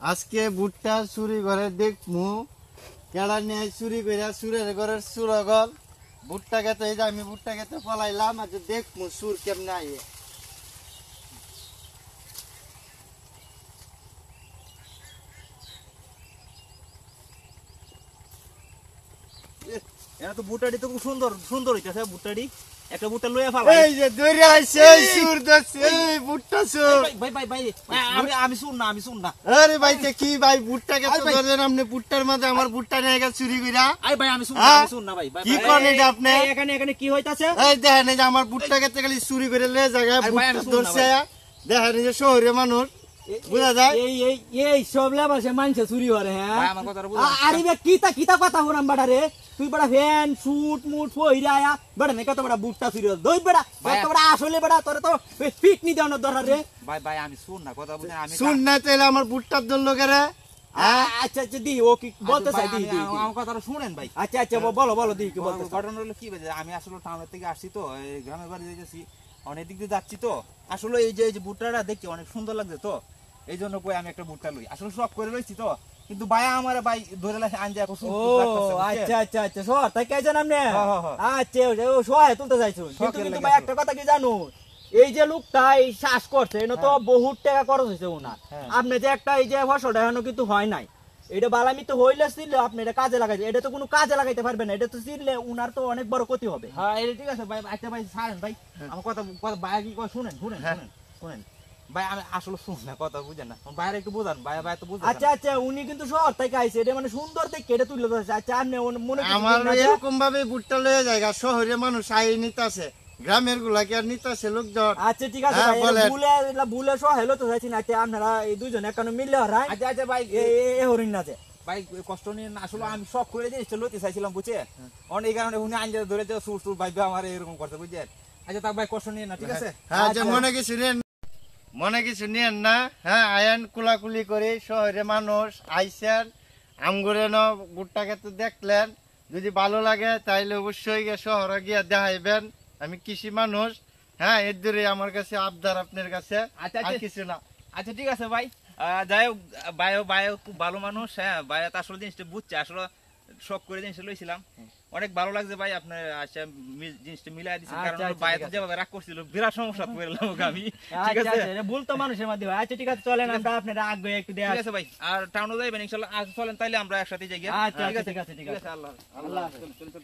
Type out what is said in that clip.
আজকে ভুট্টা চুরি করে দেখমু কেডা নিয়ে চুরি করে সুরের ঘরের সুরগল ভুট্টা খেতে এই যে আমি ভুট্টা খেতে পলাইলাম আজ দেখমু সুর কেমনে আইয়ে এরা তো ভুট্টাটি তো খুব সুন্দর সুন্দর হইতাছে ভুট্টাটি একটা ভুট্টা লইয়া ফালাই এই যে দৌড়ে আইছে এই সুর দছে এই ভুট্টা সুর ভাই ভাই ভাই আমি শুন না আরে ভাই তে কি ভাই ভুট্টা খেতে ধরেন আপনি ভুট্টার মধ্যে আমার ভুট্টা নিয়ে গেছে চুরি কইরা আই ভাই আমি শুন না ভাই কি কোন এটা আপনি এখানে এখানে কি হইতাছে এই দেখেন এই যে আমার ভুট্টা খেতে খালি চুরি করে লয়ে জায়গায় ভুট্টা ধরছে দেখেন এই যে শহরে মানুষ বুঝা যায় এই এই এই সব লেবাসে মানুষে চুরি করে হ্যাঁ ভাই আমার কথাটা বুঝা আরে বে কিতা কিতা কথা হরাম বাড়া রে তুই বড় ফ্যান শুট মুট ফইরা আয়া বড় নে কত বড় বুটটা চুরি দই বড় কত বড় আসলে বড় তোরে তো পিট নি দেওয়ার দরকার রে ভাই ভাই আমি শুন না কথা বুঝেন আমি শুন না তাইলে আমার ভুট্টার দল লোকেরে আচ্ছা আচ্ছা দি ও কি বলতে চাই দি দি আমার কথাটা শুনেন ভাই আচ্ছা আচ্ছা বলো বলো দি কি বলতে ঘটনা হলো কি ভাই আমি আসলে টাউনের থেকে আসছি তো এই গ্রামের বাড়ি যাইতেছি অনেক দিক দিয়ে যাচ্ছি তো আসলে এই যে ভুট্টাটা দেখতে অনেক সুন্দর লাগছে তো এই জন্য কই আমি একটা ভুট্টা লই আসলে সব করে লইছি তো কিন্তু ভাই আমার ভাই ধরে লাসে আনজা এখন ও আচ্ছা আচ্ছা আচ্ছা সর তাই কে জানেন আপনি হ্যাঁ। আচ্ছা ও সহায় তুলতে চাইছো কিন্তু কিন্তু ভাই একটা কথা কি জানো এই যে লোকটা এই শ্বাস করছে এটা তো বহুত টাকা খরচ হয়েছে ওনার আপনি যে একটা এই যে ফসলটা এখনো কিন্তু হয় নাই এটা বালামি তো হইলে ছিল আপনি এটা কাজে লাগাইছে এটা তো কোনো কাজে লাগাইতে পারবেন না এটা তো ছিললে উনার তো অনেক বড় ক্ষতি হবে হ্যাঁ এটা ঠিক আছে ভাই আচ্ছা ভাই ছাড়েন ভাই আমার কথা ভাই কি কথা শুনেন শুনেন শুনেন শুনেন ভাই আমি আসলে শুন না কথা বুঝেন না বাইরে একটু বুঝান ভাই ভাই তো বুঝান আচ্ছা আচ্ছা উনি কিন্তু শহর থেকে আইছে এটা মানে সুন্দর দেখে এটা তুলে ধরছে আচ্ছা আপনি মনে আমার এরকম ভাবে ভুট্টা লয়ে জায়গা শহরে মানুষ আই নিতাছে গ্রামের গুলা কি আর নিতাছে লোকজন আচ্ছা ঠিক আছে ভাই ভুলে সহ হেলো তো চাইছি না আচ্ছা আপনারা এই দুইজন একানো মিললে হরাই আচ্ছা আচ্ছা ভাই এ হরিণ নাচে ভাই কষ্ট নিয়ে না আসলে আমি শখ করে জিনিসটা লইতে চাইছিলাম বুঝছে অনেক কারণে উনি আনজা ধরে যে সুর সুর ভাই আমার এরকম করতে বুঝছেন আচ্ছা তা ভাই কষ্ট নিয়ে না ঠিক আছে হ্যাঁ যে মনে কিছু নিয়েন না হ্যাঁ আয়ান কুলাকুলি করে শহরে মানুষ আইসেন আমগুরে ন ভুট্টা খেতে দেখলেন যদি ভালো লাগে তাইলে অবশ্যই শহরে গিয়ে দেখাইবেন আমি কৃষি মানুষ হ্যাঁ এর দূরে আমার কাছে আবদার আপনার কাছে আচ্ছা আর কিছু না আচ্ছা ঠিক আছে ভাই যাই হোক ভাই খুব ভালো মানুষ হ্যাঁ ভাই তো আসলে জিনিসটা বুঝছে আসলে শখ করে জিনিসটা লইছিলাম অনেক ভালো লাগছে ভাই আপনার আচ্ছা জিনিসটা মিলাই দিচ্ছেন কারণ ভাই তো যেভাবে রাগ করছিল বিরাট সমস্যা পড়লাম আমি ঠিক আছে ভুল তো মানুষের মধ্যে হয় আচ্ছা ঠিক আছে চলেন আমরা আপনারা আগে একটু দেয়া ঠিক আছে ভাই আর টাউনে যাইবেন ইনশাআল্লাহ আজ চলেন তাইলে আমরা একসাথে যাই আচ্ছা ঠিক আছে ঠিক আছে আল্লাহ আল্লাহ চল চল